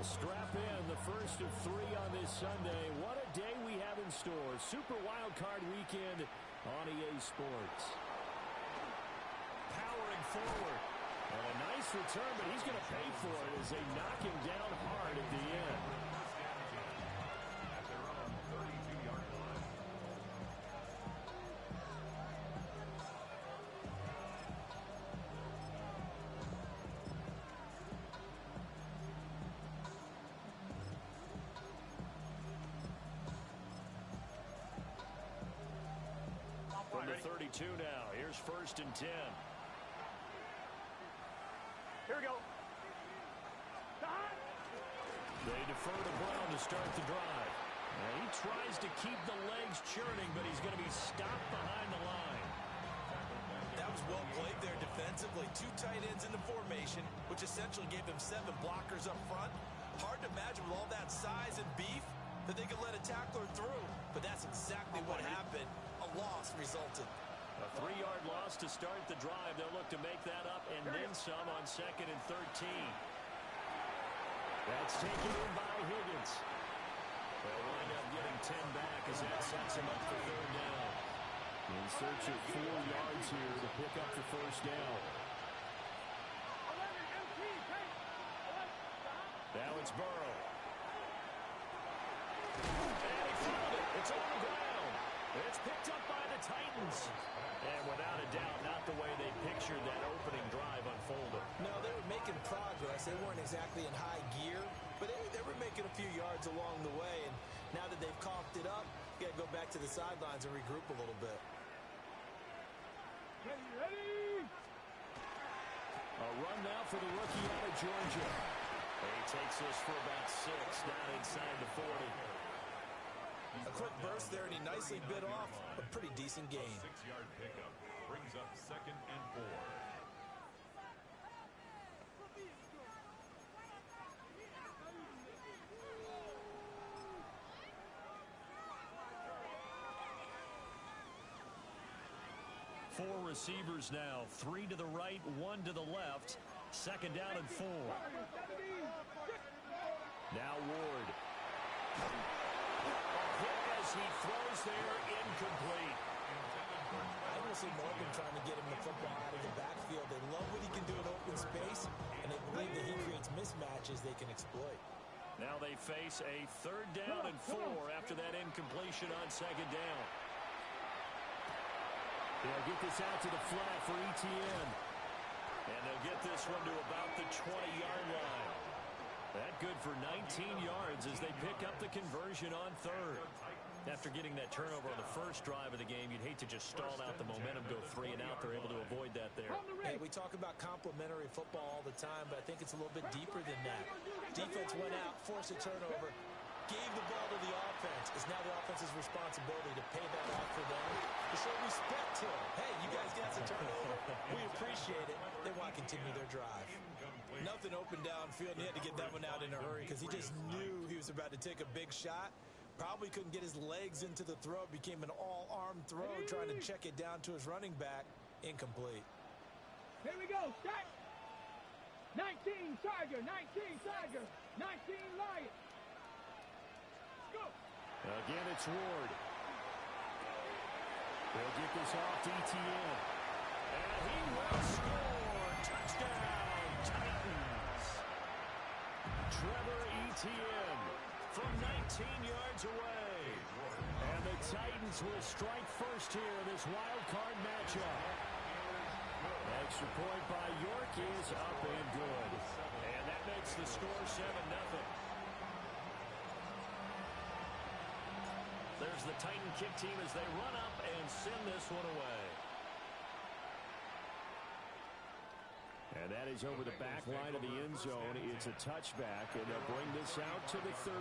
strap in, the first of 3 on this Sunday. What a day we have in store. Super Wild Card Weekend on EA Sports. Powering forward. And a nice return, but he's going to pay for it as they knock him down hard at the end. At their own 32-yard line. From the 32 now, here's 1st and 10. Here we go. They defer to Brown to start the drive. And he tries to keep the legs churning, but he's going to be stopped behind the line. That was well played there defensively. 2 tight ends in the formation, which essentially gave them 7 blockers up front. Hard to imagine with all that size and beef that they could let a tackler through. But that's exactly what happened. A loss resulted. A 3-yard loss to start the drive. They'll look to make that up and then some on 2nd and 13. That's taken in by Higgins. They'll wind up getting 10 back as that sets him up for 3rd down. In search of 4 yards here to pick up the 1st down. Now it's Burrow. And he found it. It's on the ground. It's picked up by the Titans. And without a doubt, not the way they pictured that opening drive unfolded. No, they were making progress. They weren't exactly in high gear, but they were making a few yards along the way. And now that they've coughed it up, you got to go back to the sidelines and regroup a little bit. Ready? A run now for the rookie out of Georgia. He takes this for about 6, down inside the 40. A quick burst there, and he nicely bit off a pretty decent gain. 6-yard pickup brings up 2nd and 4. Four receivers now, 3 to the right, 1 to the left. 2nd down and 4. Now Ward. He throws there, incomplete. I don't see Morgan trying to get him the football out of the backfield. They love what he can do in open space, and they believe that he creates mismatches they can exploit. Now they face a 3rd down and 4 after that incompletion on 2nd down. They'll get this out to the flat for ETN. And they'll get this one to about the 20-yard line. That good for 19 yards as they pick up the conversion on 3rd. After getting that turnover on the first drive of the game, you'd hate to just stall out the momentum, go 3 and out. They're able to avoid that there. Hey, we talk about complementary football all the time, but I think it's a little bit deeper than that. Defense went out, forced a turnover, gave the ball to the offense. It's now the offense's responsibility to pay that off for them, to show respect to them. Hey, you guys got the turnover. We appreciate it. They want to continue their drive. Nothing open downfield, and he had to get that one out in a hurry because he just knew he was about to take a big shot. Probably couldn't get his legs into the throw. Became an all-arm throw, trying to check it down to his running back. Incomplete. Here we go. Start. 19 Tiger. 19 Tiger. 19 Lion. Go. Again, it's Ward. They'll get this off to ETN. And he will score. Touchdown, Titans. Trevor Etienne from 19 yards away. And the Titans will strike first here in this wild card matchup. Extra point by York is up and good. And that makes the score 7-0. There's the Titan kick team as they run up and send this one away. And that is over the back line of the end zone. It's a touchback, and they'll bring this out to the 30.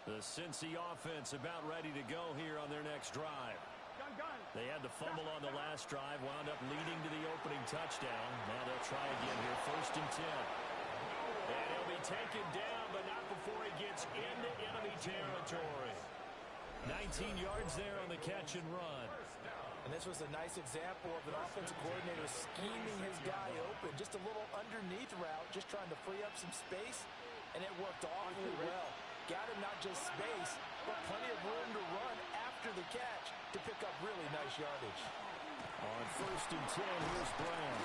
The Cincy offense about ready to go here on their next drive. They had the fumble on the last drive, wound up leading to the opening touchdown. Now they'll try again here, 1st and 10. And he'll be taken down, but not before he gets into enemy territory. 19 yards there on the catch and run. And this was a nice example of an offensive coordinator scheming his guy open. Just a little underneath route, just trying to free up some space, and it worked awfully well. Got him not just space, but plenty of room to run after the catch to pick up really nice yardage. On 1st and 10, here's Brown.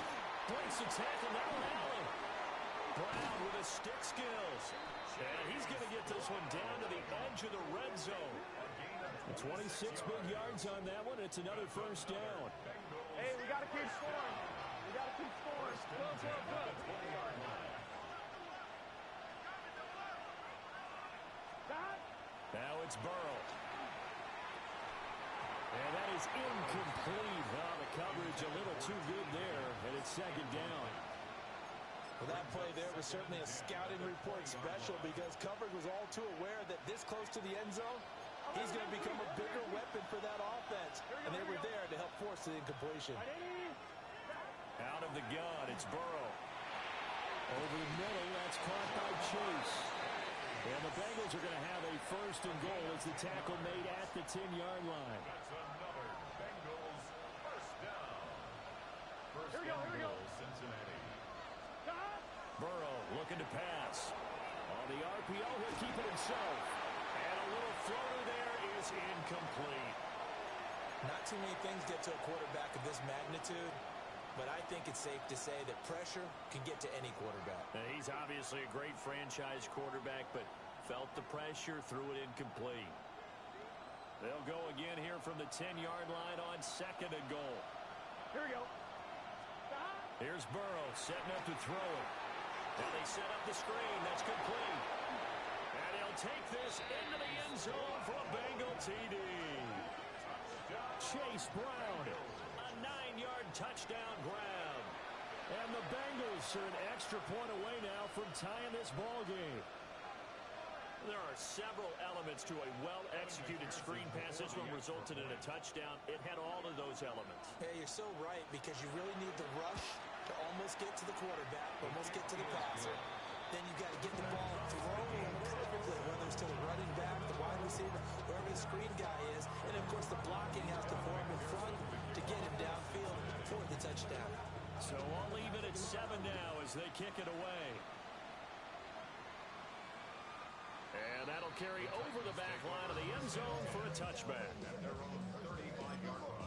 Breaks the tackle, now Allen. Brown with his stick skills. And he's going to get this one down to the edge of the red zone. 26 big yards on that one. It's another 1st down. Hey, we got to keep scoring. We got to keep scoring. Go. Now it's Burrow. And that is incomplete. Oh, the coverage a little too good there, and it's 2nd down. Well, that play there was certainly a scouting report special because coverage was all too aware that this close to the end zone, he's going to become a bigger weapon for that offense. And they were there to help force the incompletion. Out of the gun, it's Burrow. Over the middle, that's caught by Chase. And the Bengals are going to have a 1st and goal as the tackle made at the 10-yard line. That's another Bengals 1st down. Here we go. Cincinnati. Burrow looking to pass. On the RPO, he'll keep it himself. And a little floater there is incomplete. Not too many things get to a quarterback of this magnitude, but I think it's safe to say that pressure can get to any quarterback. He's obviously a great franchise quarterback, but felt the pressure, threw it incomplete. They'll go again here from the 10-yard line on 2nd and goal. Here we go. Here's Burrow setting up to throw it. Now they set up the screen. That's complete. And he'll take this into the end zone for a Bengal TD. Chase Brown, a 9-yard touchdown grab. And the Bengals are an extra point away now from tying this ball game. There are several elements to a well-executed screen pass. This one resulted in a touchdown. It had all of those elements. Yeah, you're so right, because you really need the rush to almost get to the quarterback, almost get to the passer. Then you've got to get the ball thrown perfectly, whether it's to the running back, the wide receiver, wherever the screen guy is. And, of course, the blocking has to form in front to get him downfield for the touchdown. So I'll leave it at 7 now as they kick it away. And that'll carry over the back line of the end zone for a touchback. At their own 35-yard line.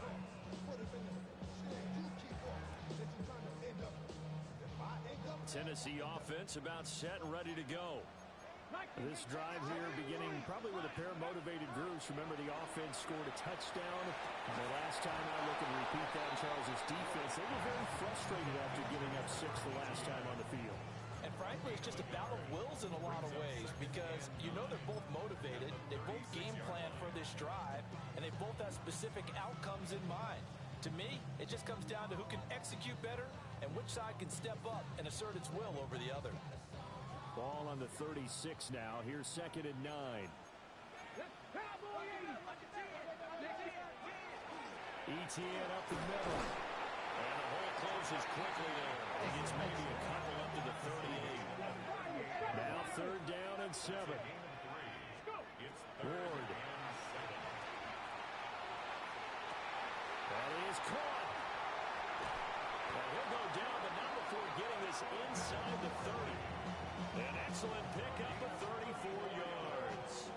Tennessee offense about set and ready to go. This drive here beginning probably with a pair of motivated groups. Remember, the offense scored a touchdown. The last time I look and repeat that in Charles' defense, they were very frustrated after giving up 6 the last time on the field. And frankly, it's just a battle of wills in a lot of ways, because you know they're both motivated, they both game plan for this drive, and they both have specific outcomes in mind. To me, it just comes down to who can execute better and which side can step up and assert its will over the other. Ball on the 36 now. Here's 2nd and 9. Etienne up the middle. And the hole closes quickly there. He gets maybe a couple up to the 38. Now 3rd down and 7. Ward. That is caught. Well, he'll go down, but not before getting this inside the 30. An excellent pickup of 34 yards.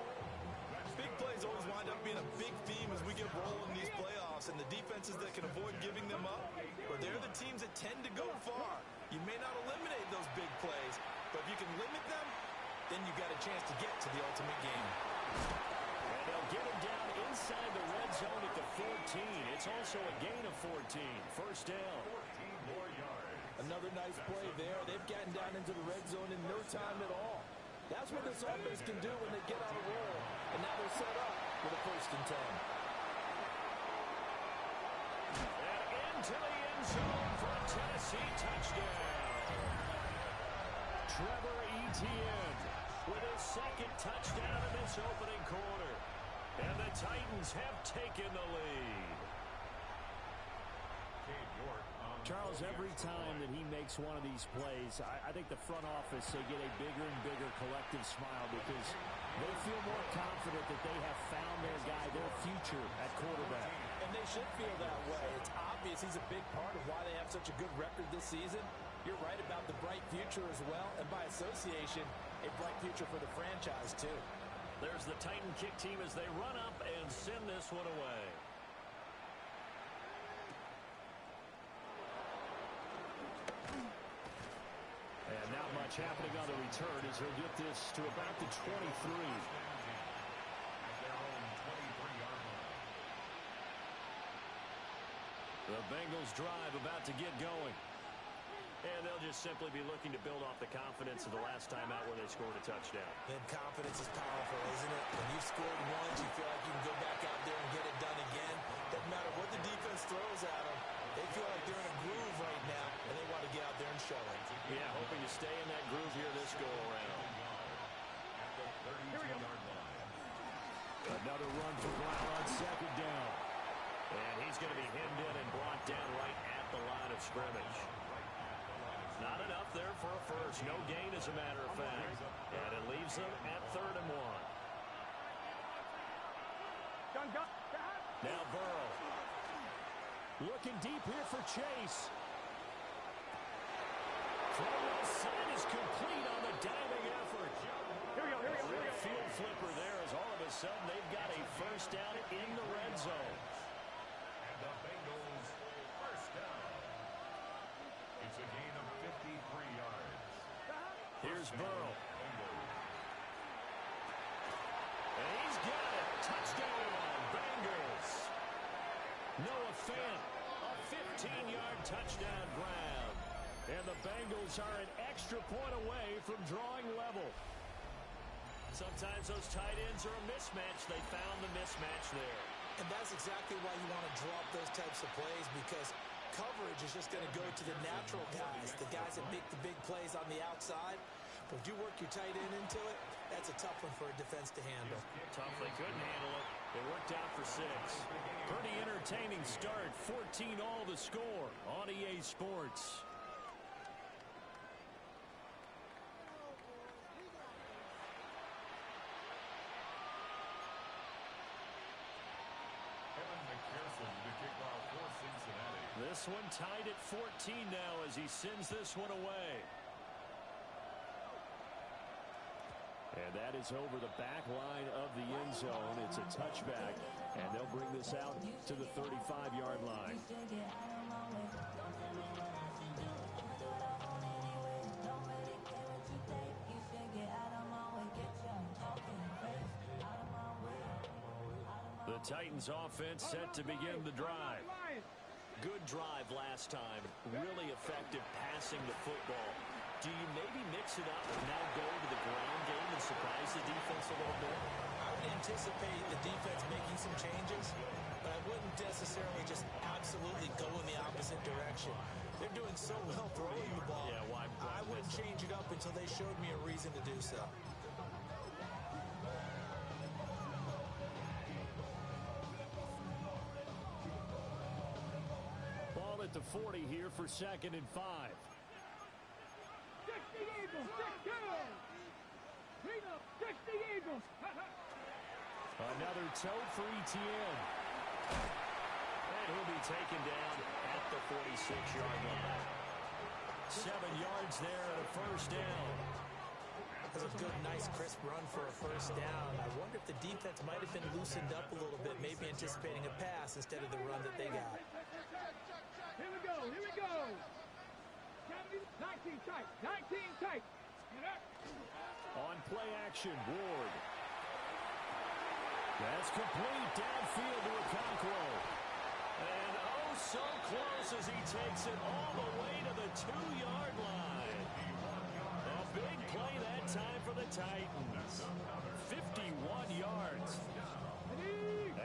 Big plays always wind up being a big theme as we get rolling in these playoffs, and the defenses that can avoid giving them up, or they're the teams that tend to go far. You may not eliminate those big plays, but if you can limit them, then you've got a chance to get to the ultimate game. And they'll get him down inside the red zone at the 14. It's also a gain of 14. 1st down. 14 more yards. Another nice play there. They've gotten down into the red zone in no time at all. That's what this offense can do when they get on a roll. And now they're set up with a 1st and 10. And into the end zone for a Tennessee touchdown. Trevor Etienne with his 2nd touchdown in this opening quarter. And the Titans have taken the lead. Cade York on Charles, every time that he makes one of these plays, I think the front office, they get a bigger and bigger collective smile, because They feel more confident that they have found their guy, their future at quarterback. And they should feel that way. It's obvious he's a big part of why they have such a good record this season. You're right about the bright future as well, and by association, a bright future for the franchise too. There's the Titan kick team as they run up and send this one away. And not much happening on the return as he'll get this to about the 23. The Bengals drive about to get going. And they'll just simply be looking to build off the confidence of the last time out where they scored a touchdown. Then confidence is powerful, isn't it? When you've scored once, you feel like you can go back out there and get it done again. Doesn't matter what the defense throws at them. They feel like they're in a groove right now, and they want to get out there and show it. Yeah, hoping to stay in that groove here this go-around. Another run for Brown on second down. And he's going to be hemmed in and brought down right at the line of scrimmage. Not enough there for a first. No gain, as a matter of fact. And it leaves them at 3rd and 1. Now Burrow. Looking deep here for Chase. Throw left side is complete on the diving effort. Here we go. A field flipper there as all of a sudden they've got a first down in the red zone. And the Bengals first down. It's a gain of 53 yards. Here's Burrow. And he's got it. Touchdown, Bengals. Noah Fant, a 15-yard touchdown grab. And the Bengals are an extra point away from drawing level. Sometimes those tight ends are a mismatch. They found the mismatch there. And that's exactly why you want to drop those types of plays, because coverage is just going to go to the natural guys, the guys that make the big plays on the outside. But if you work your tight end into it, that's a tough one for a defense to handle. Tough, they couldn't handle it. They worked out for 6. Pretty entertaining start. 14 all the score on EA Sports. This one tied at 14 now as he sends this one away. And that is over the back line of the end zone. It's a touchback, and they'll bring this out to the 35-yard line. The Titans offense set to begin the drive. Good drive last time. Really effective passing the football. Do you maybe mix it up and now go to the ground game and surprise the defense a little bit? I would anticipate the defense making some changes, but I wouldn't necessarily just absolutely go in the opposite direction. They're doing so well throwing the ball. Yeah, why I wouldn't change it up until they showed me a reason to do so. Ball at the 40 here for 2nd and 5. Another tote for Etienne. And he'll be taken down at the 46-yard line. 7 yards there and a first down. That's a good, nice, crisp run for a first down. I wonder if the defense might have been loosened up a little bit, maybe anticipating a pass instead of the run that they got. Here we go. 19 tight. On play action, Ward. That's complete downfield to Okonkwo. And oh, so close as he takes it all the way to the 2-yard line. A big play that time for the Titans. 51 yards.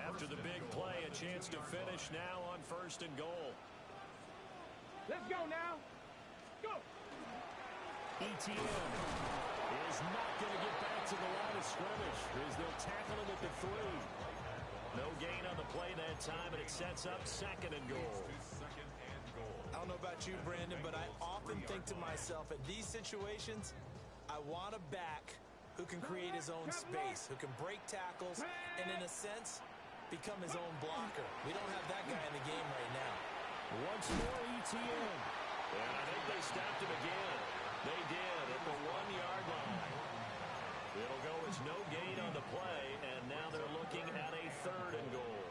After the big play, a chance to finish now on 1st and goal. Let's go now. Go. Etienne is not going to get back to the line of scrimmage as they'll tackle him at the 3. No gain on the play that time, and it sets up 2nd and goal. I don't know about you, Brandon, but I often think to myself, at these situations, I want to back who can create his own space, who can break tackles, and in a sense, become his own blocker. We don't have that guy in the game right now. Once more, ETN. And I think they stopped him again. They did at the 1-yard line. It'll go as no gain on the play, and now they're looking at a 3rd and goal.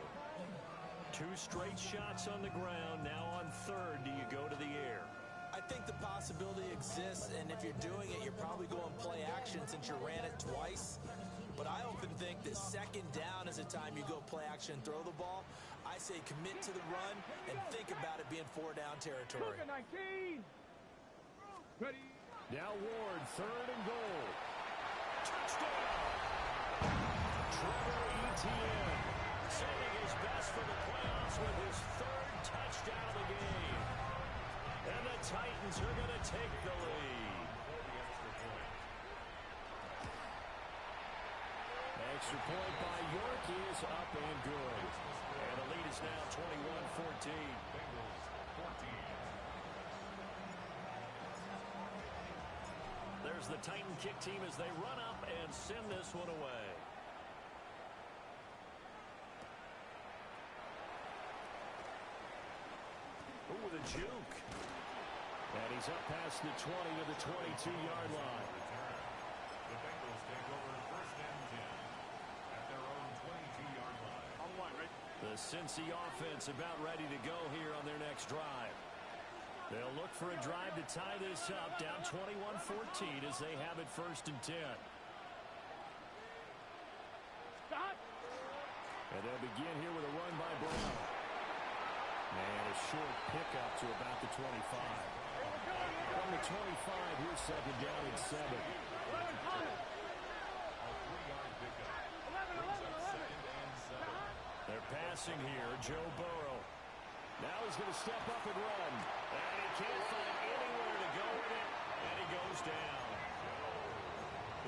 2 straight shots on the ground. Now on 3rd, do you go to the air? I think the possibility exists, and if you're doing it, you're probably going play action since you ran it twice. But I often think that 2nd down is a time you go play action and throw the ball. I say commit to the run and think about it being 4-down territory. Now Ward, 3rd and goal. Touchdown! Trevor Etienne saving his best for the playoffs with his 3rd touchdown of the game. And the Titans are going to take the lead. Extra point by York is up and good. And the lead is now 21-14. There's the Titan kick team as they run up and send this one away. Ooh, with a juke. And he's up past the 20 to the 22-yard line. The Bengals take over 1st and 10 at their own 22-yard line. On 1, right? The Cincy offense about ready to go here on their next drive. They'll look for a drive to tie this up, down 21-14 as they have it 1st and 10. Stop! And they'll begin here with a run by Brown. And a short pickup to about the 25. From the 25, here's 2nd down and 7. 11, Thomas. A 3-yard pickup. 11, 11, 11. 2nd and 7. They're passing here. Joe Burrow. Now he's going to step up and run. And he can't find anywhere to go with it. And he goes down.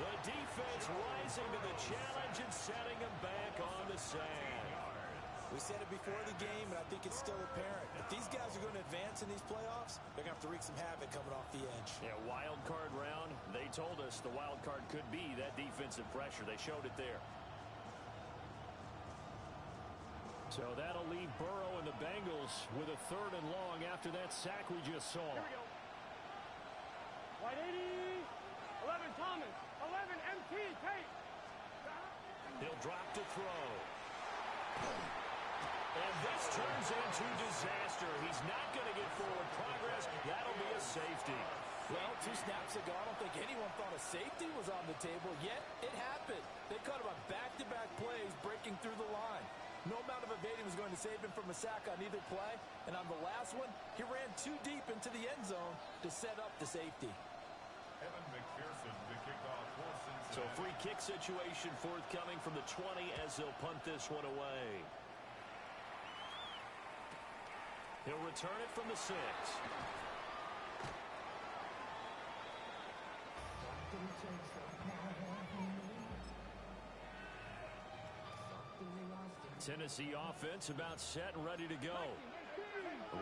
The defense rising to the challenge and setting him back on the sand. We said it before the game, and I think it's still apparent. If these guys are going to advance in these playoffs, they're going to have to wreak some havoc coming off the edge. Yeah, wild card round. They told us the wild card could be that defensive pressure. They showed it there. So that'll leave Burrow and the Bengals with a 3rd and long after that sack we just saw. Here we go. White 80. 11, Thomas. 11, MT. Tate. He'll drop to throw. And this turns into disaster. He's not going to get forward progress. That'll be a safety. Well, 2 snaps ago, I don't think anyone thought a safety was on the table, yet it happened. They caught him on back-to-back plays breaking through the line. No amount of evading was going to save him from a sack on either play. And on the last one, he ran too deep into the end zone to set up the safety. Evan McPherson to kick off for Cincinnati. So free kick situation forthcoming from the 20 as they'll punt this one away. He'll return it from the 6. Tennessee offense about set and ready to go.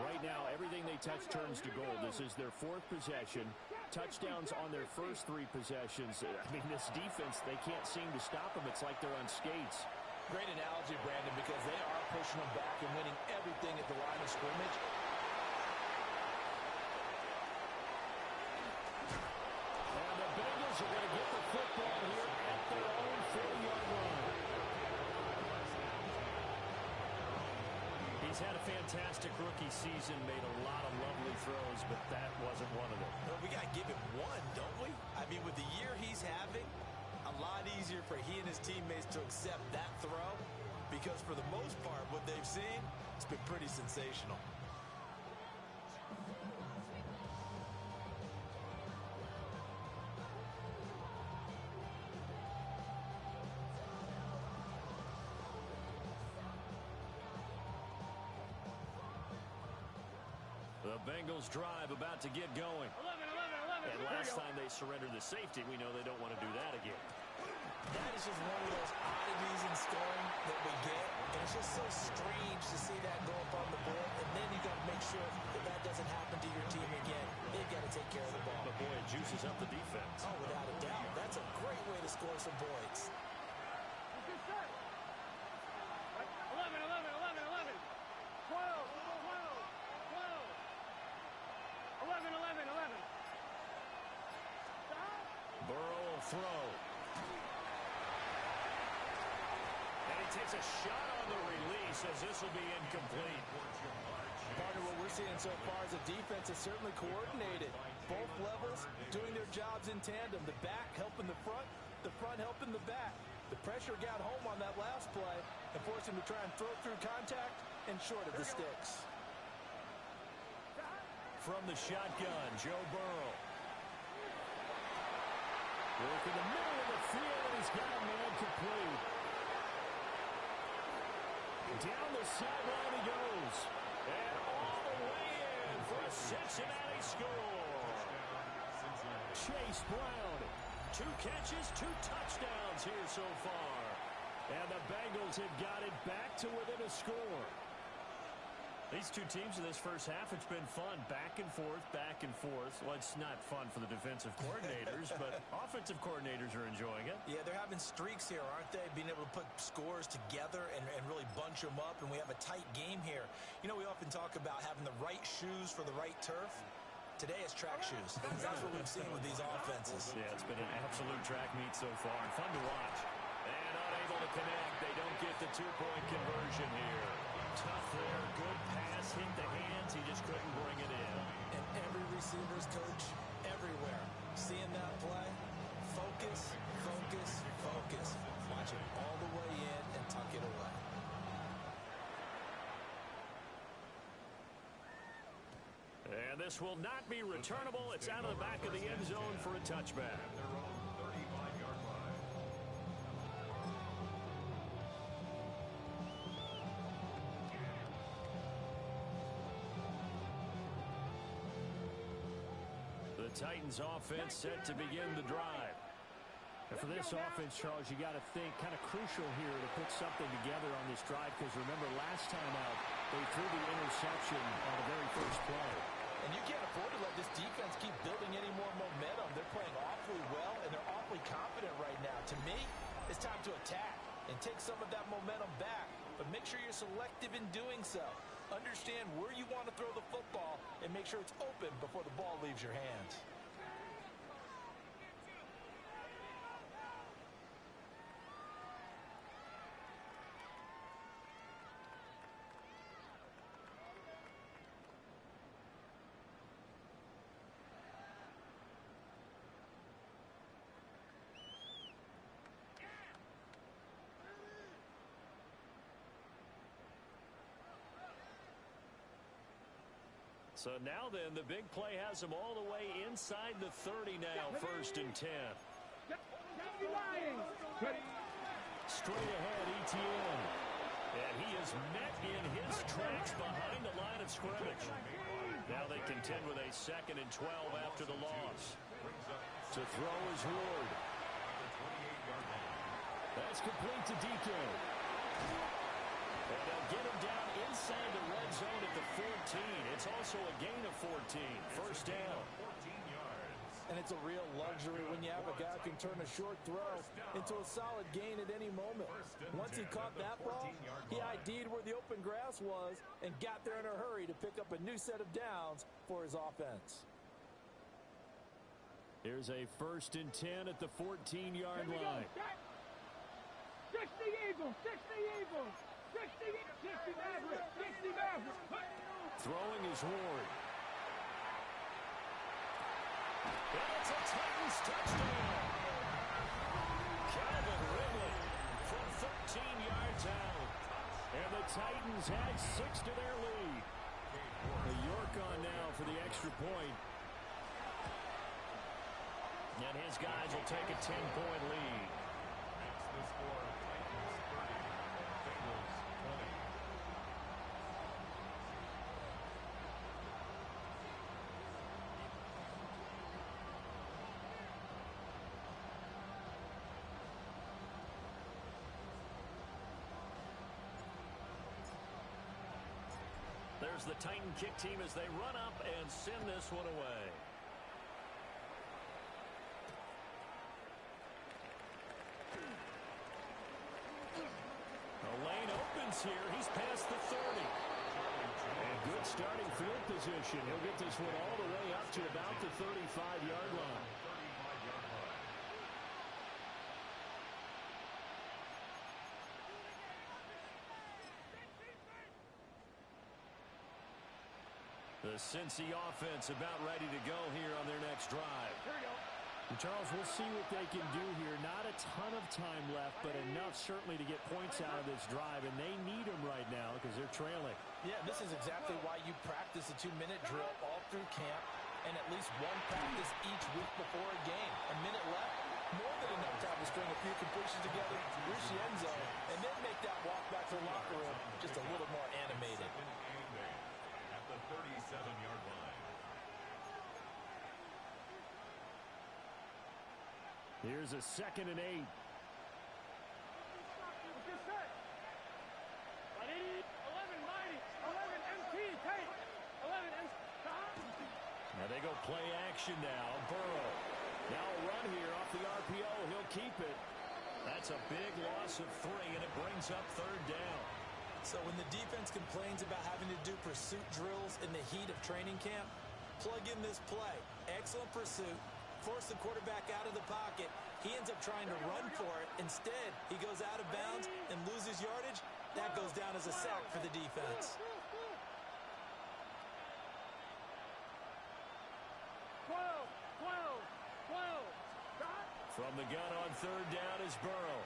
Right now, everything they touch turns to gold. This is their 4th possession. Touchdowns on their first 3 possessions. I mean, this defense, they can't seem to stop them. It's like they're on skates. Great analogy, Brandon, because they are pushing them back and winning everything at the line of scrimmage. And the Bengals are going to get the football here at their own 40-yard line. He's had a fantastic rookie season, made a lot of lovely throws, but that wasn't one of them. Well, we got to give him one, don't we? I mean, with the year he's having, a lot easier for he and his teammates to accept that throw because for the most part, what they've seen, it's been pretty sensational. The Bengals drive about to get going. 11. And last time they surrendered the safety, we know they don't want to do that again. That is just one of those oddities in scoring that we get. And it's just so strange to see that go up on the board. And then you got to make sure that that doesn't happen to your team again. They've got to take care of the ball. But boy, it juices up the defense. Oh, without a doubt. That's a great way to score some points. 11, 11, 11, 11. 12, 12, 12. 11, 11, 11. Burrow will throw. And he takes a shot on the release as this will be incomplete. Partner, what we're seeing so far is the defense is certainly coordinated. Both levels doing their jobs in tandem. The back helping the front helping the back. The pressure got home on that last play and forced him to try and throw through contact and short of the sticks. From the shotgun, Joe Burrow. Work in the middle of the field, and he's got a man complete. Down the sideline he goes. And all the way in for a Cincinnati score. Chase Brown, 2 catches, 2 touchdowns here so far. And the Bengals have got it back to within a score. These two teams in this first half, it's been fun. Back and forth, back and forth. Well, it's not fun for the defensive coordinators, but offensive coordinators are enjoying it. Yeah, they're having streaks here, aren't they? Being able to put scores together and really bunch them up, and we have a tight game here. You know, we often talk about having the right shoes for the right turf. Today is track shoes. That's what we've seen with these offenses. Yeah, it's been an absolute track meet so far. Fun to watch. And unable to connect. They don't get the 2-point conversion here. Tough there. Good pass. Hit the hands. He just couldn't bring it in. And every receiver's coach everywhere. Seeing that play, focus, focus, focus. Watch it all the way in and tuck it away. And this will not be returnable. It's out of the back of the end zone for a touchback. The Titans offense set to begin the drive. And for this offense, Charles, you got to think kind of crucial here to put something together on this drive, because remember last time out, they threw the interception on the very first play. And you can't afford to let this defense keep building any more momentum. They're playing awfully well, and they're awfully confident right now. To me, it's time to attack and take some of that momentum back. But make sure you're selective in doing so. Understand where you want to throw the football and make sure it's open before the ball leaves your hands. So now then, the big play has him all the way inside the 30 now, 1st and 10. Straight ahead, Etienne. And he is met in his tracks behind the line of scrimmage. Now they contend with a 2nd and 12 after the loss. To throw is Ward. That's complete to DK. And they'll get him down inside the red zone at the 14. It's also a gain of 14. 1st down. 14 yards. And it's a real luxury when you have a guy who can turn a short throw into a solid gain at any moment. Once he caught that ball, he ID'd where the open grass was and got there in a hurry to pick up a new set of downs for his offense. Here's a 1st and 10 at the 14-yard line. 60 Eagles, 60 Eagles. 60 Maverick, 60 Maverick. Throwing is Ward. And it's a Titans touchdown. Calvin Ridley from 13 yards out. And the Titans add 6 to their lead. The York on now for the extra point. And his guys will take a 10-point lead. Makes the score Titans 30, Bengals 20. There's the Titan kick team as they run up and send this one away. distance here. He's past the 30. And good starting field position. He'll get this one all the way up to about the 35-yard line. The Cincy offense about ready to go here on their next drive. Here we go. And Charles, we'll see what they can do here. Not a ton of time left, but enough certainly to get points out of this drive, and they need them right now because they're trailing. Yeah, this is exactly why you practice a 2-minute drill all through camp and at least one practice each week before a game. A minute left, more than enough time to string a few completions together, reach the end zone, and then make that walk back to the locker room just a little more animated. At the 37-yard line. Here's a 2nd and 8. Just set. 180, 11 mighty, 11 MT, tight, 11 MT. Now they go play action now. Burrow. Now a run here off the RPO. He'll keep it. That's a big loss of 3, and it brings up 3rd down. So when the defense complains about having to do pursuit drills in the heat of training camp, plug in this play. Excellent pursuit. Force the quarterback out of the pocket. He ends up trying to run for it. Instead, he goes out of bounds and loses yardage. That goes down as a sack for the defense. 12, 12, 12. Stop. From the gun on 3rd down is Burrow.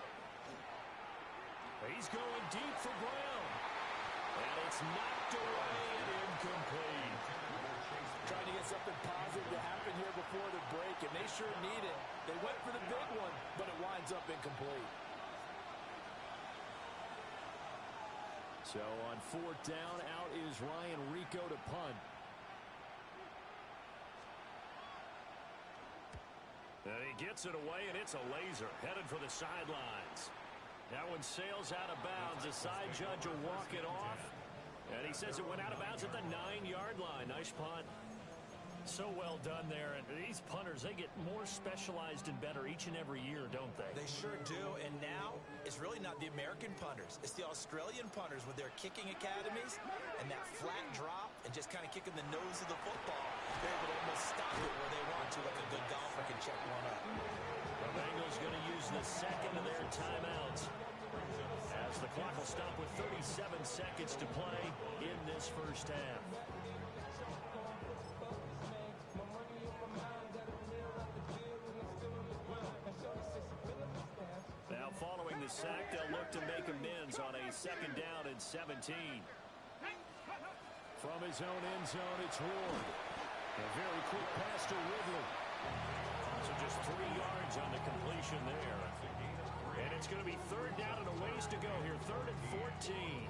He's going deep for Brown. And it's knocked away and incomplete. Trying to get something positive to happen here before the break, and they sure need it. They went for the big one, but it winds up incomplete. So on 4th down, out is Ryan Rico to punt. And he gets it away, and it's a laser headed for the sidelines. That one sails out of bounds. The side judge will walk it off. And he says it went out of bounds at the 9-yard line. Nice punt. So well done there. And these punters, they get more specialized and better each and every year, don't they? They sure do. And now it's really not the American punters. It's the Australian punters with their kicking academies and that flat drop and just kind of kicking the nose of the football. They're able to almost stop it where they want to, like a good golfer can check one up. The Bengals going to use the 2nd of their timeouts as the clock will stop with 37 seconds to play in this first half. Now following the sack, they'll look to make amends on a 2nd down and 17. From his own end zone, it's Ward. A very quick pass to Ridley. So just 3 yards on the completion there. And it's going to be 3rd down and a ways to go here. 3rd and 14.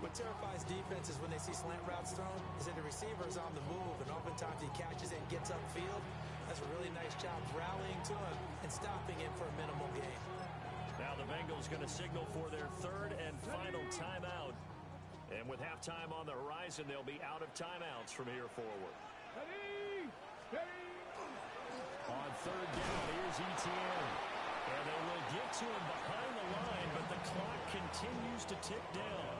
What terrifies defenses when they see slant routes thrown is that the receiver is on the move, and oftentimes he catches it and gets upfield. That's a really nice job rallying to him and stopping it for a minimal gain. Now the Bengals going to signal for their 3rd and final timeout. And with halftime on the horizon, they'll be out of timeouts from here forward. Steady, steady. On 3rd down, here's Etienne. And they will get to him behind the line, but the clock continues to tick down.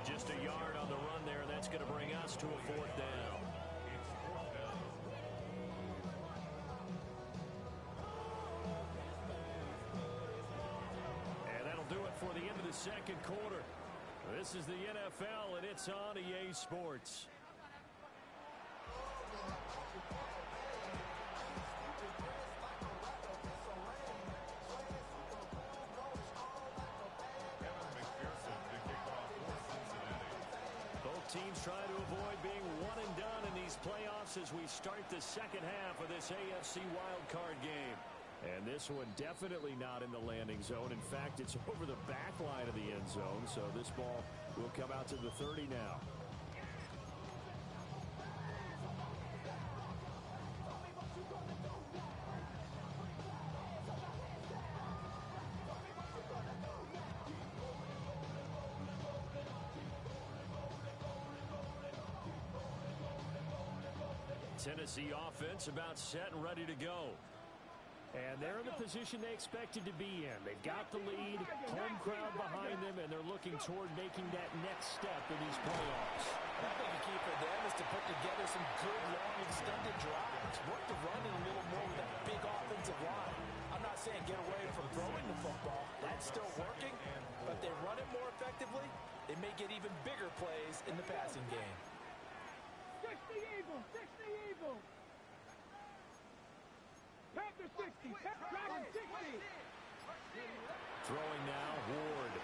Just a yard on the run there. That's going to bring us to a 4th down. And that'll do it for the end of the 2nd quarter. This is the NFL, and it's on EA Sports. Teams try to avoid being one and done in these playoffs as we start the 2nd half of this AFC wildcard game. And this one definitely not in the landing zone. In fact, it's over the back line of the end zone, so this ball will come out to the 30 now. Tennessee offense about set and ready to go. And they're in the position they expected to be in. They've got the lead, home crowd behind them, and they're looking toward making that next step in these playoffs. I think the key for them is to put together some good, long, extended drives. Work the run in a little more with that big offensive line. I'm not saying get away from throwing the football. That's still working, but they run it more effectively. They may get even bigger plays in the passing game. 60 Eagles! 60 Eagles! Panther 60! Dragon 60! Throwing now, Ward.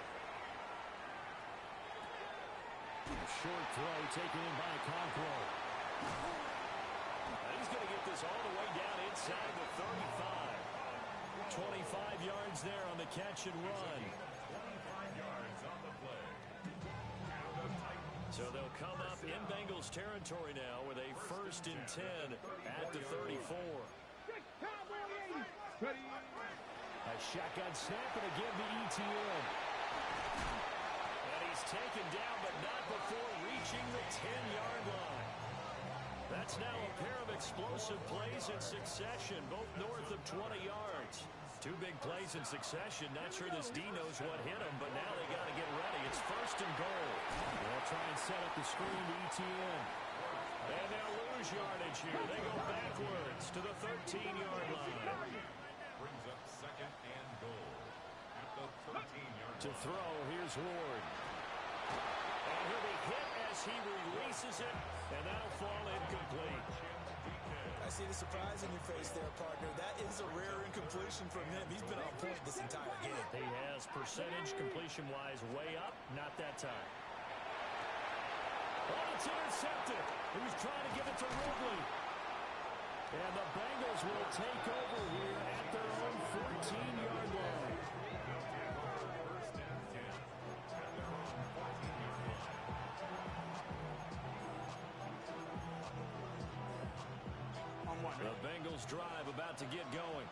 Short throw taken in by Conquo. He's going to get this all the way down inside the 35. 25 yards there on the catch and run. 25 yards on the play. And the Titans. So they'll come up in Bengals territory now with a 1st and 10 at the 34. Ready? A shotgun snap and again the ETN. And he's taken down, but not before reaching the 10-yard line. That's now a pair of explosive plays in succession, both north of 20 yards. 2 big plays in succession. Not sure this D knows what hit him, but now they got to get ready. It's 1st and goal. They'll try and set up the screen to ETN. And they'll lose yardage here. They go backwards to the 13-yard line. Brings up 2nd and goal at the 13-yard line. To throw, here's Ward. And he'll be hit as he releases it, and that'll fall incomplete. I see the surprise in your face there, partner. That is a rare incompletion from him. He's been on point this entire game. He has percentage completion-wise way up, not that time. Oh, it's intercepted. He was trying to give it to Ridley. And the Bengals will take over here at their own 14-yard line. First and 10 at their own 14-yard line. The Bengals drive about to get going.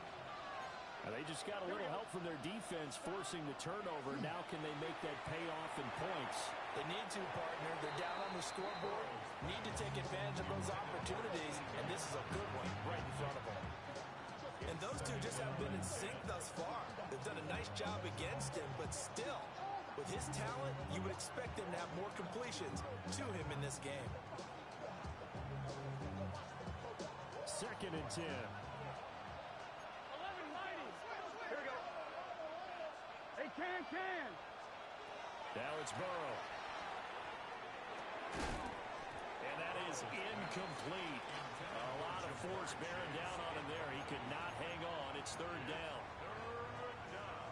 And they just got a little help from their defense forcing the turnover. Now can they make that pay off in points? They need to, partner. They're down on the scoreboard. Need to take advantage of those opportunities, and this is a good one right in front of them. And those two just haven't been in sync thus far. They've done a nice job against him, but still, with his talent, you would expect him to have more completions to him in this game. 2nd and 10. 11 mighty. Here we go. Hey, can. Now it's Burrow. And that is incomplete. A lot of force bearing down on him there. He could not hang on. It's 3rd down.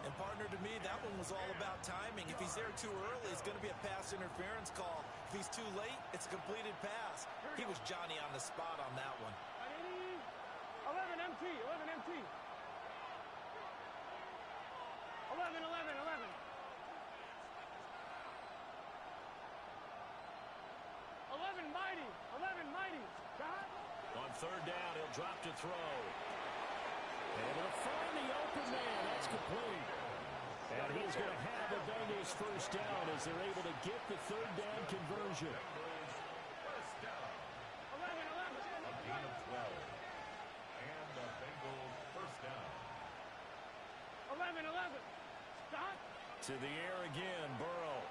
And partner, to me, that one was all about timing. If he's there too early, it's going to be a pass interference call. If he's too late, it's a completed pass. He was Johnny on the spot on that one. 11 MT. 11. 11 mighty. God. On 3rd down, he'll drop to throw. And he'll find the open man. That's complete. And he's going to have the Bengals 1st down as they're able to get the 3rd down conversion. First down. 11. A gain of 12. And the Bengals 1st down. 11. Stop. To the air again, Burrow.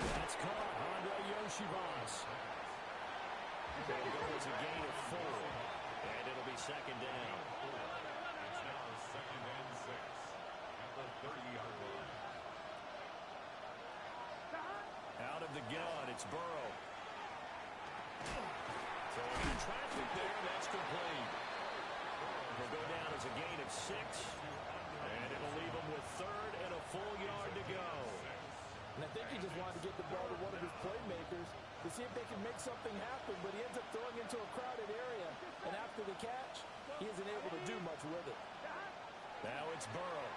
That's caught. Andre Yoshibas. They'll go as a gain of 4. And it'll be 2nd down. It's now 2nd and 6 at the 30-yard line. Out of the gun, it's Burrow. Throwing in traffic there, that's complete. Will go down as a gain of 6. And it'll leave him with 3rd and a full yard to go. And I think he just wanted to get the ball to one of his playmakers to see if they can make something happen, but he ends up throwing into a crowded area. And after the catch, he isn't able to do much with it. Now it's Burrow.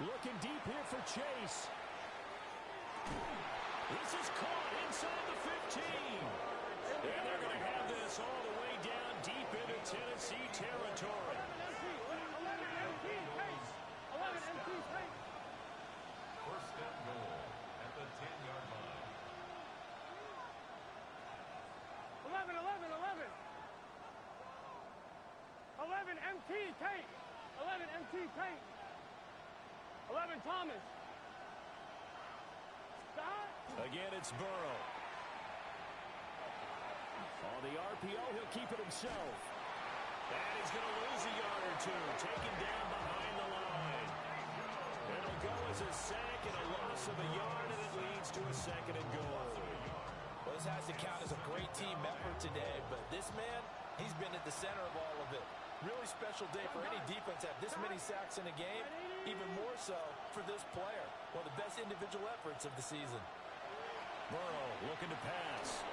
Looking deep here for Chase. This is caught inside the 15. And they're going to have this all the way down deep into Tennessee territory. 11 MT. First and goal at the 10-yard line. 11. MT Tate. 11 MT Tate. 11 Thomas. Stop. Again, it's Burrow. On the RPO, he'll keep it himself. And he's going to lose a yard or two. Taken down behind the line. It'll go as a sack and a loss of a yard, and it leads to a second and goal. Well, this has to count as a great team effort today, but this man, he's been at the center of all of it. Really special day for any defense to have this many sacks in a game, even more so for this player. One of the best individual efforts of the season. Burrow looking to pass.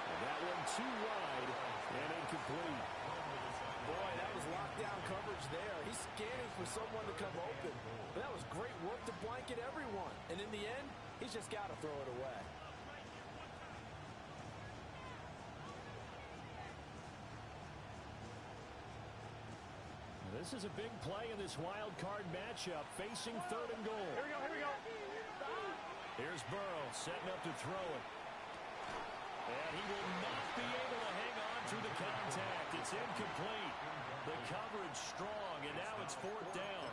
And that one too wide and incomplete. Boy, that was lockdown coverage there. He's scanning for someone to come open. But that was great work to blanket everyone. And in the end, he's just got to throw it away. This is a big play in this wild card matchup, facing third and goal. Here we go, here we go. Here's Burrow setting up to throw it. And he will not be able to hang on to the contact. It's incomplete. The coverage strong, and now it's fourth down.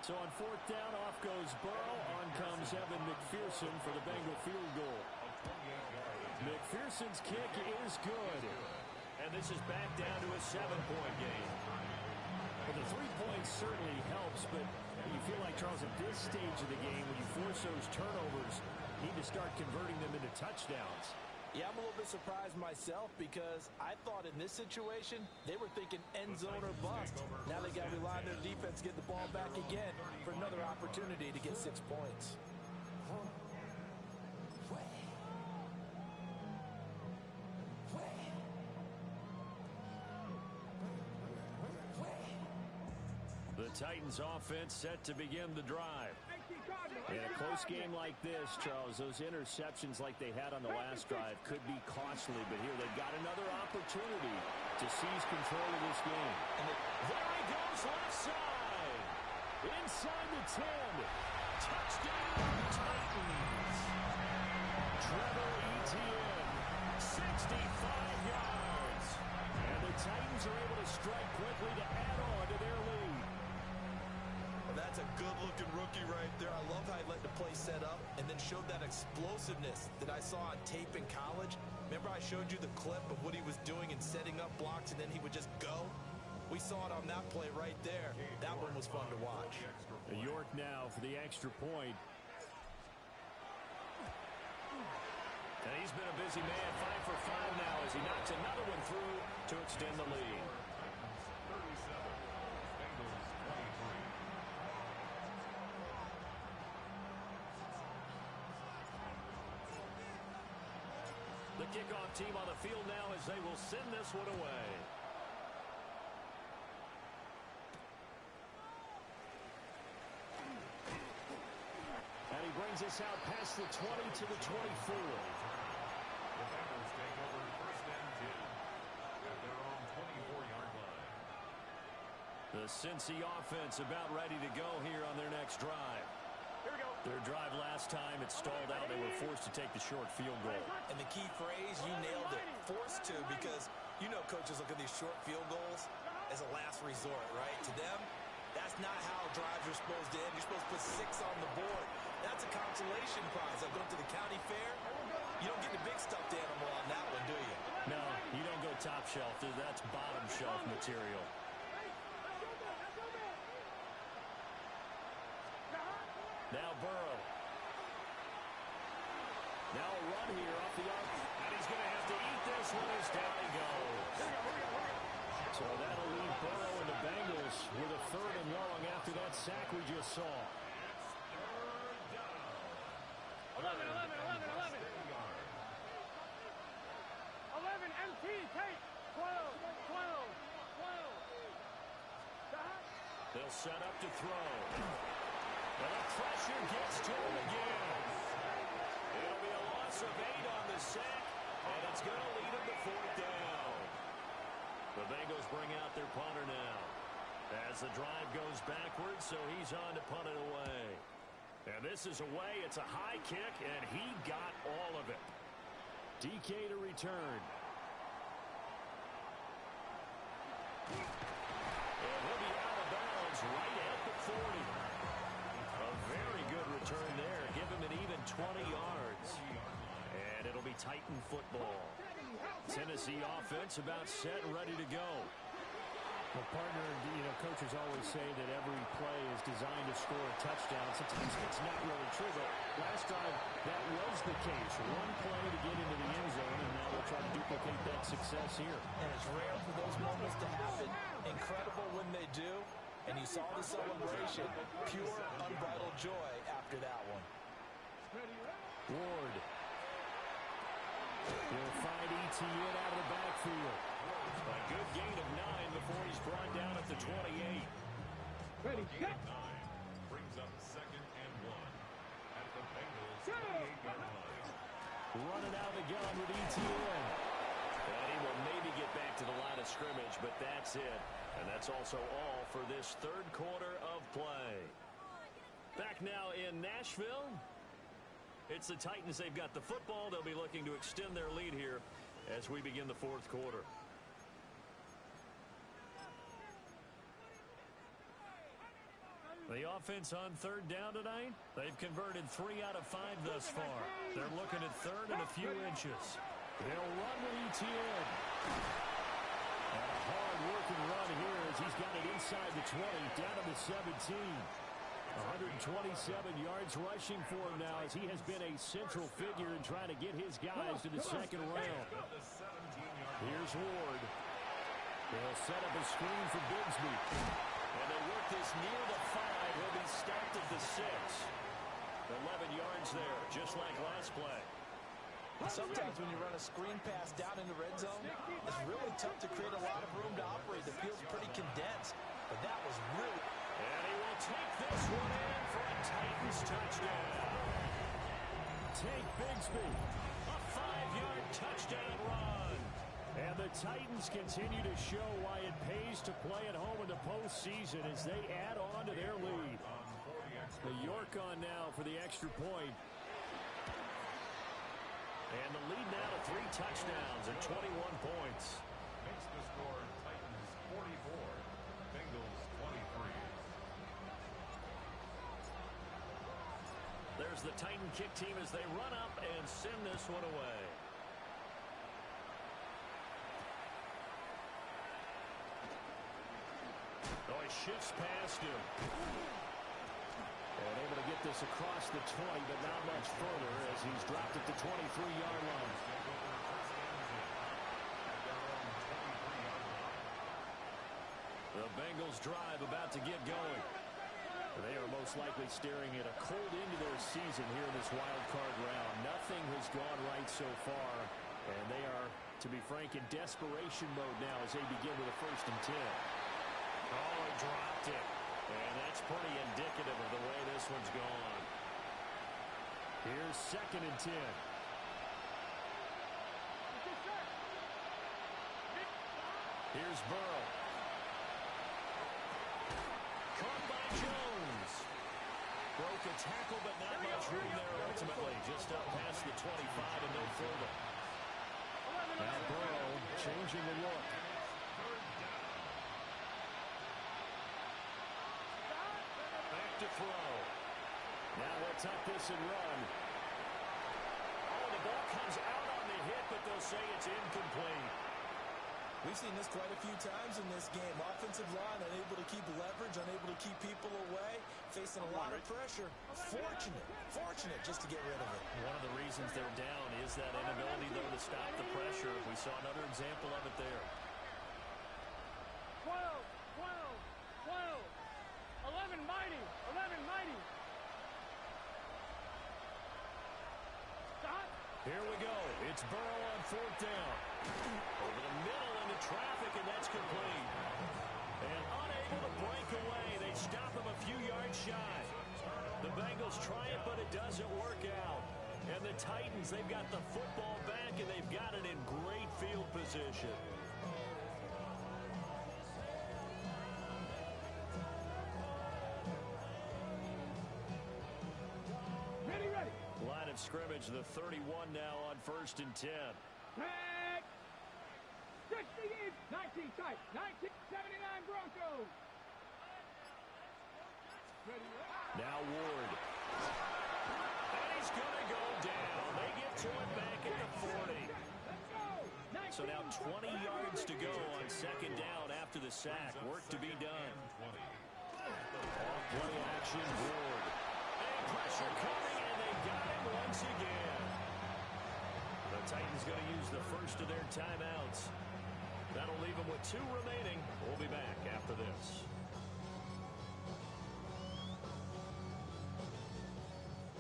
So on fourth down, off goes Burrow. On comes Evan McPherson for the Bengal field goal. McPherson's kick is good. And this is back down to a 7-point game. Well, the 3 points certainly helps, but you feel like, Charles, at this stage of the game, when you force those turnovers, you need to start converting them into touchdowns. Yeah, I'm a little bit surprised myself because I thought in this situation, they were thinking end zone or bust. Now they got to rely on their defense, get the ball back again for another opportunity to get 6 points. The Titans offense set to begin the drive. In a close game like this, Charles, those interceptions like they had on the last drive could be costly, but here they've got another opportunity to seize control of this game. And there he goes left side. Inside the 10. Touchdown, Titans. Trevor Etienne, 65 yards. And the Titans are able to strike quickly to add on to their lead. That's a good-looking rookie right there. I love how he let the play set up and then showed that explosiveness that I saw on tape in college. Remember I showed you the clip of what he was doing and setting up blocks, and then he would just go? We saw it on that play right there. That one was fun to watch. York now for the extra point. And he's been a busy man, 5 for 5 now as he knocks another one through to extend the lead. The kickoff team on the field now as they will send this one away. And he brings us out past the 20 to the 24. The Bengals take over first and 10 at their own 24-yard line. The Cincy offense about ready to go here on their next drive. Here we go. Their drive last time, it stalled out. They were forced to take the short field goal. And the key phrase, you nailed it, forced to, because you know coaches look at these short field goals as a last resort, right? To them, that's not how drives are supposed to end. You're supposed to put 6 on the board. That's a consolation prize. Like going to the county fair, you don't get the big stuffed animal on that one, do you? No, you don't go top shelf. That's bottom shelf material. Now Burrow. Now a run here off the arc. And he's going to have to eat this one as down he goes. So that'll leave Burrow and the Bengals with a 3rd and long after that sack we just saw. 11, 11, 11, 11. 11 MT Tate. 12, 12, 12. They'll set up to throw. And the pressure gets to him again. It'll be a loss of 8 on the sack, and it's going to lead him to 4th down. The Bengals bring out their punter now. As the drive goes backwards, so he's on to punt it away. And this is away. It's a high kick, and he got all of it. DK to return. And he'll be out of bounds right at the 40. A very good return there. Give him an even 20 yards. And it'll be Titan football. Tennessee offense about set and ready to go. Well, partner, coaches always say that every play is designed to score a touchdown. Sometimes it's not really true, but last drive, that was the case. One play to get into the end zone, and now they'll try to duplicate that success here. And it's rare for those moments to happen. Incredible when they do. And you saw the celebration. Pure, unbridled joy after that one. Ward. He'll find Etienne out of the backfield. A good gain of 9 before he's brought down at the 28. Ready, Gain of 9 brings up 2nd and 1 at the Bengals 28-yard line. Running out of the gun with Etienne. And he will maybe get back to the line of scrimmage, but that's it. And that's also all for this third quarter of play. Back now in Nashville. It's the Titans. They've got the football. They'll be looking to extend their lead here as we begin the fourth quarter. The offense on third down tonight, they've converted 3 out of 5 thus far. They're looking at third and a few inches. They'll run with Etienne. And a hard-working run here as he's got it inside the 20, down to the 17. 127 yards rushing for him now as he has been a central figure in trying to get his guys to the second round. Here's Ward. They'll set up a screen for Bigsby. And they work this near the 5. He'll be stopped at the 6. 11 yards there, just like last play. Sometimes when you run a screen pass down in the red zone, it's really tough to create a lot of room to operate. The field's pretty condensed, but that was really... And he will take this one in for a Titans touchdown. Take Bigsby. A 5-yard touchdown run. And the Titans continue to show why it pays to play at home in the postseason as they add on to their lead. The York on now for the extra point. And the lead now to 3 touchdowns and 21 points. Makes the score Titans 44, Bengals 23. There's the Titan kick team as they run up and send this one away. Oh, he shifts past him. And able to get this across the 20, but not much further as he's dropped at the 23-yard line. The Bengals drive about to get going. They are most likely staring at a cold end to their season here in this wild card round. Nothing has gone right so far, and they are, to be frank, in desperation mode now as they begin with a 1st and 10. Oh, he dropped it. And that's pretty indicative of the way this one's gone. Here's 2nd and 10. Here's Burrow. Caught by Jones. Broke a tackle, but not much room there ultimately. Just up past the 25 and no further. Now Burrow changing the look. Back to throw. Now they'll tuck this and run. Oh, the ball comes out on the hit, but they'll say it's incomplete. We've seen this quite a few times in this game. Offensive line unable to keep leverage, unable to keep people away, facing a lot of pressure. Fortunate just to get rid of it. One of the reasons they're down is that inability, though, to stop the pressure. We saw another example of it there. 12, 12, 12. 11 mighty. 11 mighty. Stop. Here we go. It's Burrow on 4th down. Over the middle into traffic, and that's complete. And unable to break away. They stop him a few yards shy. The Bengals try it, but it doesn't work out. And the Titans, they've got the football back, and they've got it in great field position. Ready. Line of scrimmage, the 31 now on 1st and 10. Back. 60 in. 19 tight. 19, 17. Now Ward. And he's going to go down. They get to it back at the 40. So now 20 yards to go on second down after the sack. Work to be done. Off play action, Ward. And pressure coming, and they got him once again. The Titans going to use the first of their timeouts. That'll leave them with 2 remaining. We'll be back after this.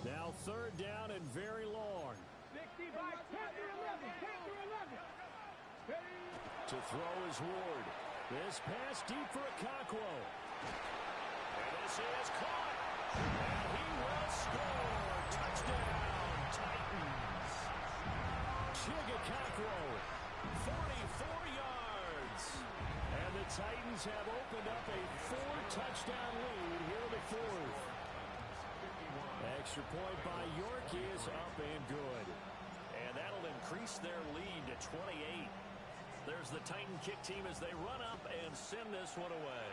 Now third down and very long. 65, 10 through 11, 10 through 11. To throw is Ward. This pass deep for Okonkwo. And this is caught. And he will score. Touchdown, Titans. Chig Okonkwo, 44 yards. And the Titans have opened up a 4-touchdown lead here in the fourth. Extra point by York is up and good. And that'll increase their lead to 28. There's the Titan kick team as they run up and send this one away.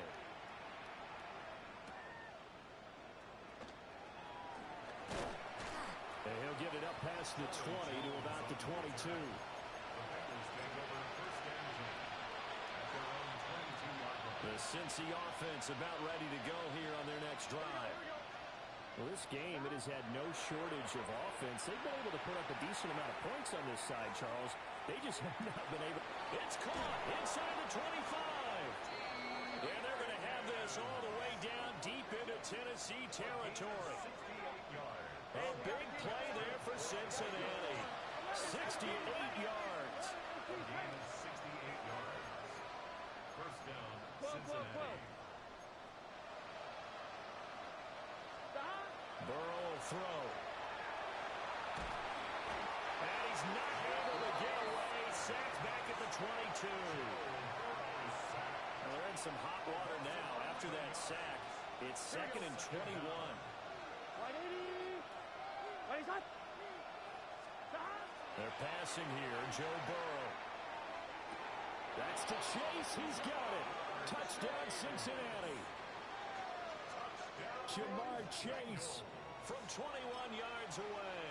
And he'll get it up past the 20 to about the 22. The Cincy offense about ready to go here on their next drive. Well, this game, it has had no shortage of offense. They've been able to put up a decent amount of points on this side, Charles. They just have not been able. It's caught inside the 25. And they're going to have this all the way down deep into Tennessee territory. A big play there for Cincinnati. 68 yards. A gain of 68 yards. First down, Cincinnati. Burrow will throw. And he's not able to get away. Sacked back at the 22. Well, they're in some hot water now after that sack. It's 2nd and 21. They're passing here. Joe Burrow. That's to Chase. He's got it. Touchdown, Cincinnati. Jamar Chase From 21 yards away.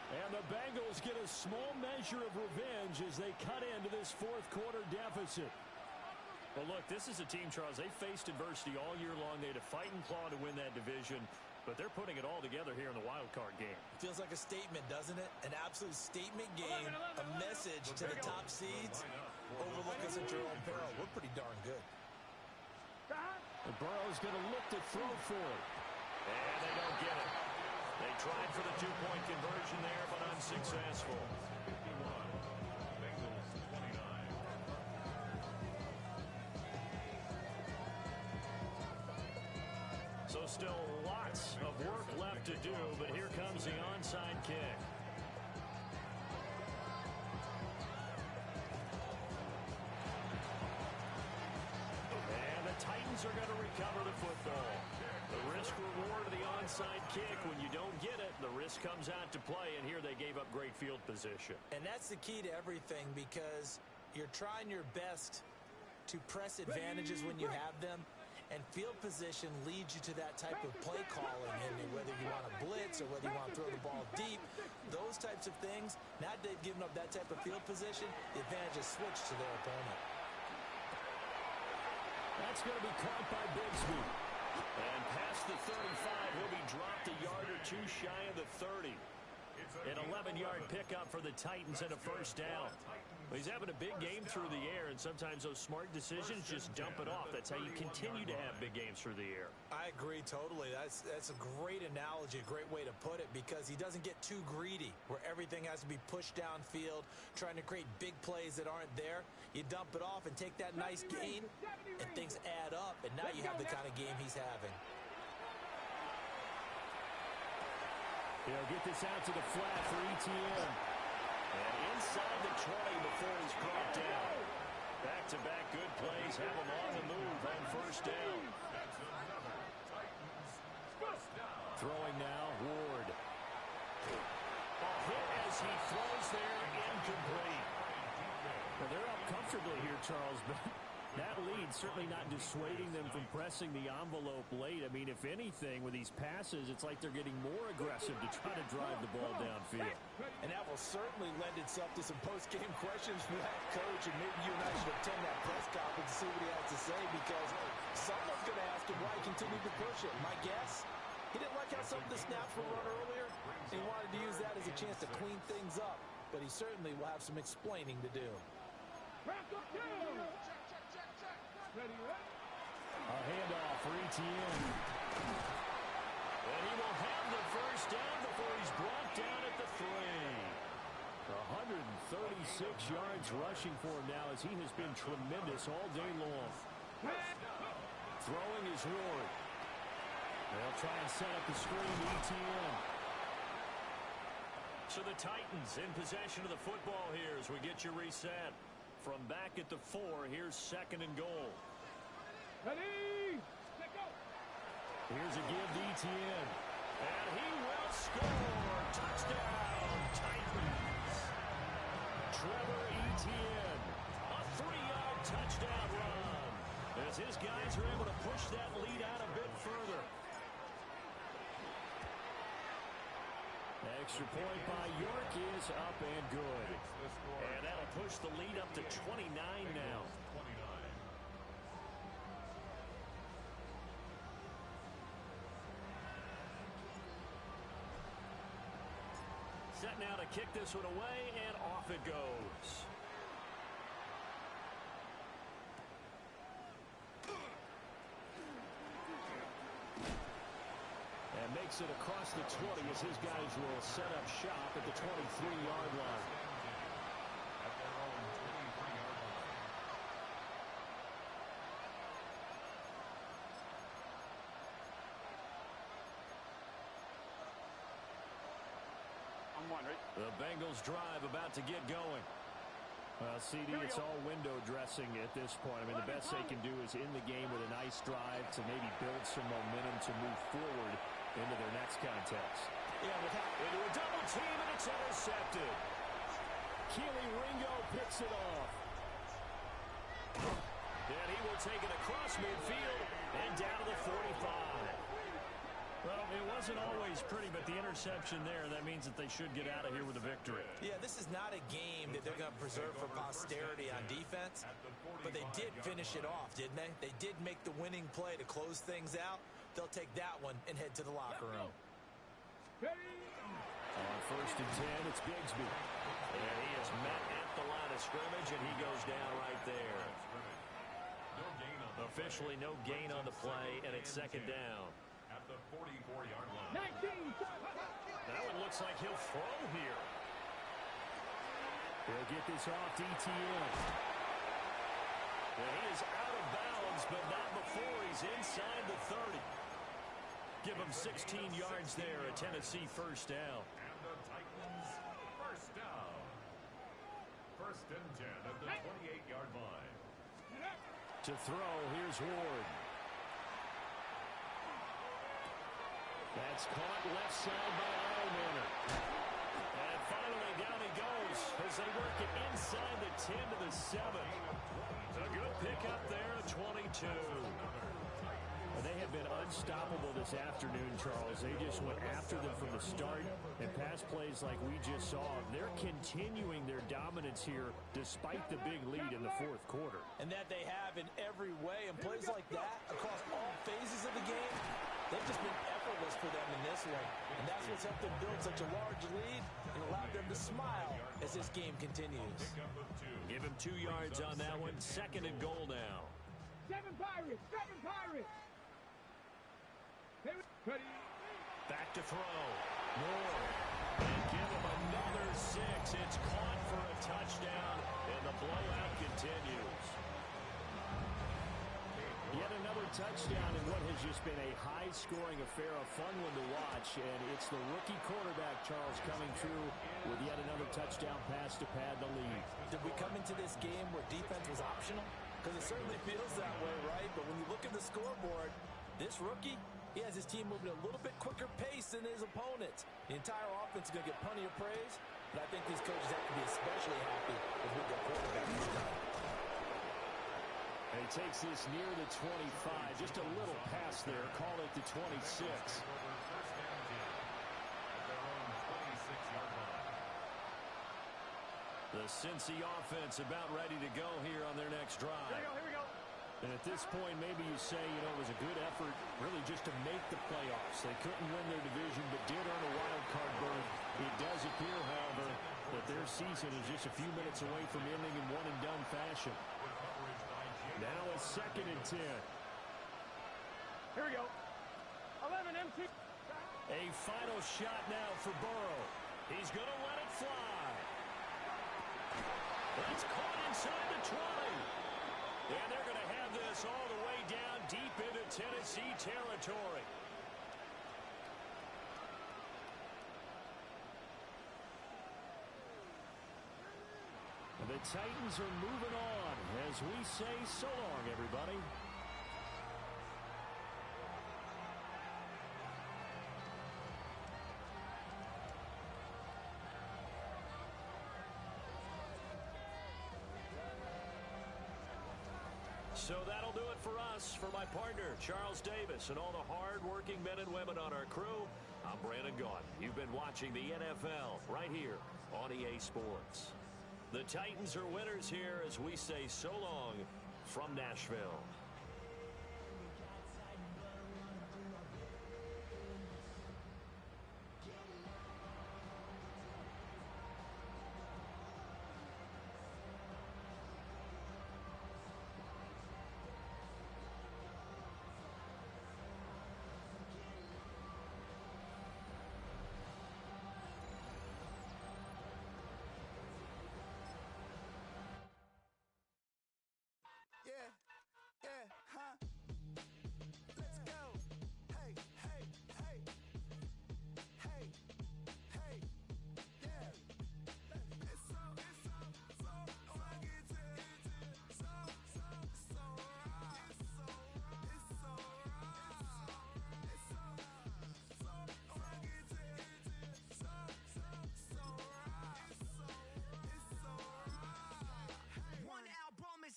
And the Bengals get a small measure of revenge as they cut into this fourth quarter deficit. Well, look, this is a team, Charles, they faced adversity all year long. They had to fight and claw to win that division, but they're putting it all together here in the wild card game. Feels like a statement, doesn't it? An absolute statement game, a message to the top seeds. Overlook us at your own peril. We're pretty darn good. And Burrow's going to look to throw for it. And they don't get it. They tried for the 2-point conversion there, but unsuccessful. 51. Bengals 29. So still lots of work left to do, but here comes the onside kick. And the Titans are going to recover the football. The risk-reward of the onside kick, when you don't get it, the risk comes out to play, and here they gave up great field position. And that's the key to everything, because you're trying your best to press advantages when you have them, and field position leads you to that type of play calling, and whether you want to blitz or whether you want to throw the ball deep, those types of things. Now that they've given up that type of field position, the advantage is switched to their opponent. That's going to be caught by Bigsby. And past the 35, he'll be dropped a yard or two shy of the 30. An 11-yard pickup for the Titans and a first down. Well, he's having a big game through the air, and sometimes those smart decisions just dump it off. That's how you continue to have big games through the air. I agree totally. That's a great analogy, a great way to put it, because he doesn't get too greedy where everything has to be pushed downfield, trying to create big plays that aren't there. You dump it off and take that nice gain, and things add up, and now you have the kind of game he's having. He'll get this out to the flat for ETN. And inside the 20 before he's brought down. Back-to-back good plays have him on the move on first down. Throwing now, Ward. A hit as he throws there, incomplete. Well, they're up comfortably here, Charles, but That lead certainly not dissuading them from pressing the envelope late. I mean, if anything, with these passes, it's like they're getting more aggressive to try to drive the ball downfield. And that will certainly lend itself to some post-game questions from that coach, and maybe you and I should attend that press conference to see what he has to say, because someone's going to ask him why he continued to push it. My guess, he didn't like how some of the snaps were run earlier, and he wanted to use that as a chance to clean things up, but he certainly will have some explaining to do. A handoff for Etienne. And he will have the first down before he's brought down at the 3. 136 yards rushing for him now, as he has been tremendous all day long. Throwing is Ward. They'll try and set up the screen to Etienne. So the Titans in possession of the football here as we get you reset. From back at the 4, here's 2nd and goal. Ready? Let go. Here's a give to Etienne. And he will score. Touchdown, Titans. Trevor Etienne. A 3-yard touchdown run, as his guys are able to push that lead out a bit further. Extra point by York is up and good. And that'll push the lead up to 29 now. Set now to kick this one away, and off it goes. And makes it across the 20 as his guys will set up shop at the 23-yard line. The Bengals drive about to get going. CD, it's all window dressing at this point. I mean, the best they can do is in the game with a nice drive to maybe build some momentum to move forward into their next contest. Yeah, into a double team, and it's intercepted. Keely Ringo picks it off. And he will take it across midfield and down to the 45. Well, it wasn't always pretty, but the interception there, that means that they should get out of here with a victory. Yeah, this is not a game that they're going to preserve for posterity on defense, but they did finish it off, didn't they? They did make the winning play to close things out. They'll take that one and head to the locker room. On 1st and 10, it's Bigsby. And he is met at the line of scrimmage, and he goes down right there. Officially no gain on the play, and it's 2nd down. At the 44-yard line. 19. That one looks like he'll throw here. He'll get this off to Etienne. And he is out of bounds, but not before he's inside the 30. Give him 16 yards there, a Tennessee first down. And the Titans first down. 1st and 10 at the 28-yard line. To throw, here's Ward. That's caught left side by Eilmanor. And finally down he goes as they work it inside the 10 to the 7. A good pickup there, 22. They have been unstoppable this afternoon, Charles. They just went after them from the start, and pass plays like we just saw. They're continuing their dominance here despite the big lead in the 4th quarter. And that they have in every way. And plays like that across all phases of the game, they've just been effortless for them in this one. And that's what's helped them build such a large lead and allowed them to smile as this game continues. Give him 2 yards on that one. 2nd and goal now. 7 Pirates. 7 Pirates. Back to throw. More. And give him another 6. It's caught for a touchdown, and the blowout continues. Yet another touchdown in what has just been a high-scoring affair, a fun one to watch, and it's the rookie quarterback, Charles, coming through with yet another touchdown pass to pad the lead. Did we come into this game where defense was optional? Because it certainly feels that way, right? But when you look at the scoreboard, this rookie, he has his team moving at a little bit quicker pace than his opponents. The entire offense is going to get plenty of praise, but I think these coaches have to be especially happy with their quarterback this time. And he takes this near the 25. Just a little pass there. Call it the 26. The Cincy offense about ready to go here on their next drive. Here we go. And at this point, maybe you say, it was a good effort really just to make the playoffs. They couldn't win their division, but did earn a wild card berth. It does appear, however, that their season is just a few minutes away from ending in one-and-done fashion. Now a 2nd and 10. Here we go. 11 MT. A final shot now for Burrow. He's going to let it fly. That's caught inside the 20. And they're going to have this all the way down deep into Tennessee territory. The Titans are moving on as we say so long, everybody. So that'll do it for us. For my partner, Charles Davis, and all the hard-working men and women on our crew, I'm Brandon Gaudin. You've been watching the NFL right here on EA Sports. The Titans are winners here as we say so long from Nashville.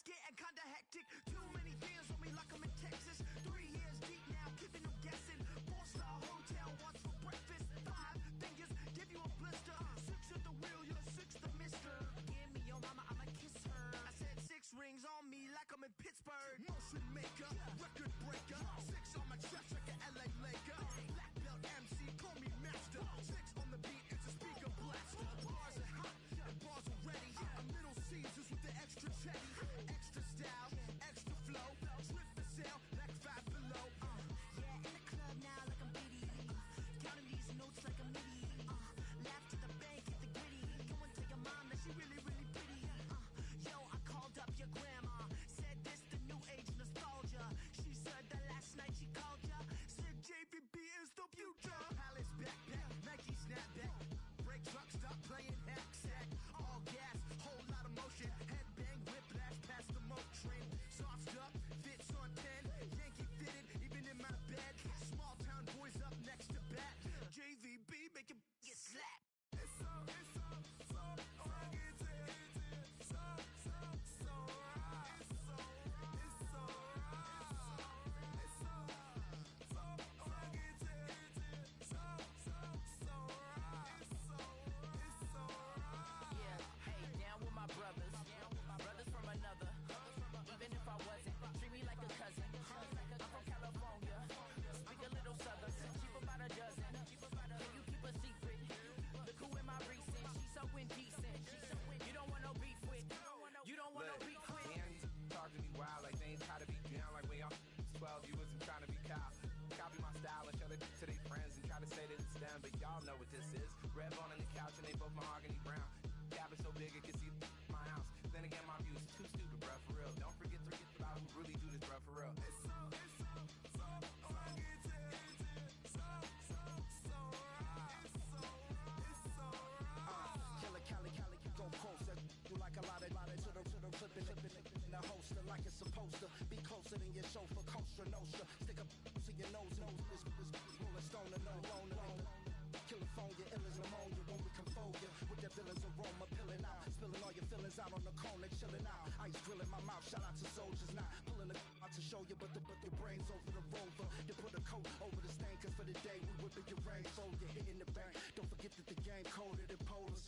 Getting kinda hectic. Too many fans on me like I'm in Texas. 3 years deep now, keeping them guessing. 4-star hotel, what's for breakfast? 5 fingers, give you a blister. 6 at the wheel, you're 6 the mister. Give me your mama, I'ma kiss her. I said 6 rings on me like I'm in Pittsburgh. Motion maker, record breaker. 6 on my chest like an LA Laker. Black belt MC, call me master. 6 on the beat, it's a speaker blaster. Bars are hot, and bars are ready. A middle Caesars with the extra chetty. Extra style, extra flow, trip for sale, like 5 below. Yeah, in the club now like I'm Diddy. Counting these notes like a MIDI. Laugh to the bank, hit the gritty. Go and tell your mom that she really, really pretty. Yo, I called up your grandma. Said this the new age nostalgia. She said that last night she called ya. Said JVB is the future. Palace backpack, Nike snapback. Break truck, stop playing hack sack. All gas, whole lot of motion. Headbang, whiplash, past the moat train. Soft up, fits on 10. Yankee fitted, even in my bed. Small town boys up next to bat. JVB, make it get slapped. It's so rugged. It's so right. It's so right. It's so rugged. It's so right. Yeah, hey, down with my brothers. Brothers from another. Even if I wasn't, treat me like a cousin. I'm from California. Speak a little southern. Cheap about a dozen. Can you keep a secret? Look who in my recent. She's so indecent. You don't want no beef with. You don't want no beef with. Man, talk to me wild like they ain't try to be down like when y'all 12. You wasn't trying to be Kyle. Copy my style and show it to their friends and try to say that it's them, but y'all know what this is. Red bone on the couch and they both mahogany brown. Cabin so big it can see my house. Then again, my view is too stupid, bruh, for real. Don't forget about who really do this, bruh, for real. It's so rugged. It's so right. It's so right. Killer Cali, go closer. You like a lot of to the flipping in the holster like it's supposed to be closer than your chauffeur, Costa Nostra. Stick up to your nose, this rolling stone and no loner. California, ill as pneumonia when we come for you with that villain's aroma, pilling out. Spilling all your feelings out on the corner, chilling out. Ice grilling my mouth, shout out to soldiers. Not pulling the out to show you, but your brains over the rover. You put a coat over the stain, cause for the day we whipping your rain. Fold, you're hitting the bank. Don't forget that the game colder than polars.